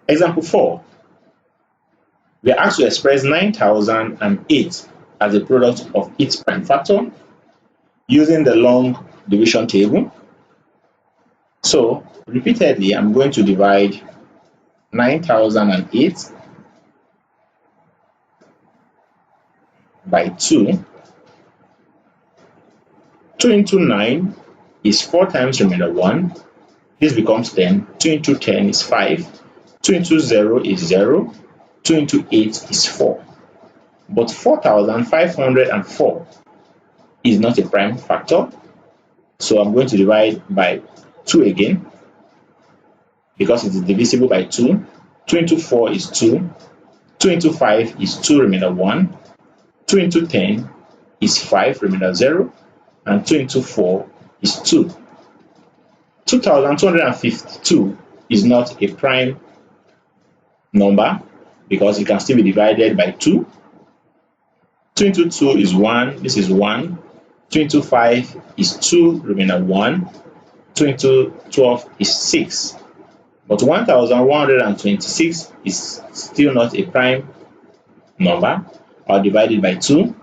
Example 4. We are asked to express 9008 as a product of its prime factor using the long division table. So repeatedly, I'm going to divide 9008 by 2. 2 into 9 is 4 times remainder 1. This becomes 10. 2 into 10 is 5. 2 into 0 is 0. 2 into 8 is 4. But 4504 is not a prime factor. So I'm going to divide by 2 again because it is divisible by 2. 2 into 4 is 2. 2 into 5 is 2 remainder 1. 2 into 10 is 5 remainder 0. And 2 into 4 is 2. 2252 is not a prime number because it can still be divided by 2. 2 into 2 is 1. This is 1. 2 into 5 is 2 remainder 1. 2 into 12 is 6. But 1126 is still not a prime number or divided by 2.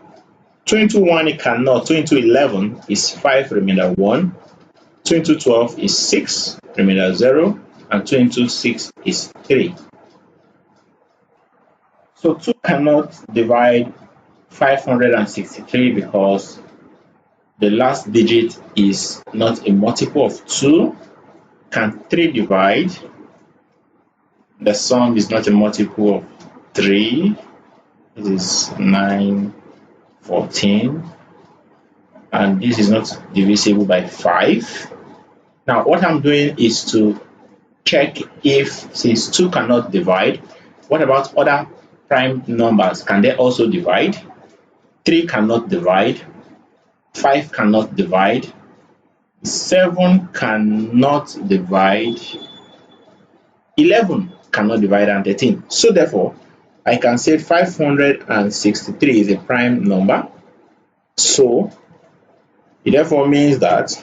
2 into 1 it cannot. 2 into 11 is 5 remainder 1. 2 into 12 is 6 remainder 0. And 2 into 6 is 3. So 2 cannot divide 563 because the last digit is not a multiple of 2. Can 3 divide? The sum is not a multiple of 3. It is 9, 14. And this is not divisible by 5. Now what I'm doing is to check if, since 2 cannot divide, what about other prime numbers? Can they also divide? 3 cannot divide. 5 cannot divide. 7 cannot divide. 11 cannot divide, and 13. So therefore, I can say 563 is a prime number. So it therefore means that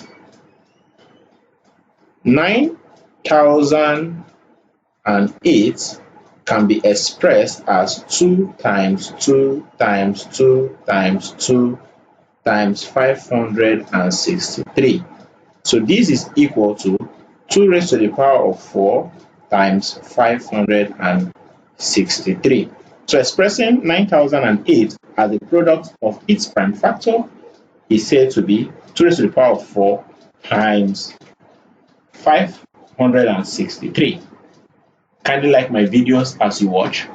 9008 can be expressed as 2 times 2 times 2 times 2 times 563. So this is equal to 2 raised to the power of 4 times 563. So expressing 9008 as the product of its prime factor is said to be 2 raised to the power of 4 times 563. Kindly like my videos as you watch.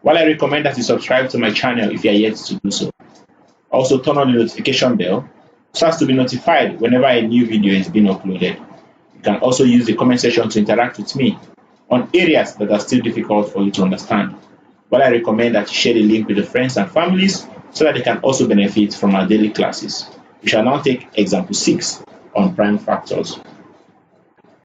While I recommend that you subscribe to my channel if you are yet to do so. Also turn on the notification bell so as to be notified whenever a new video is being uploaded. You can also use the comment section to interact with me on areas that are still difficult for you to understand. While I recommend that you share the link with your friends and families so that they can also benefit from our daily classes. We shall now take example 6 on prime factors.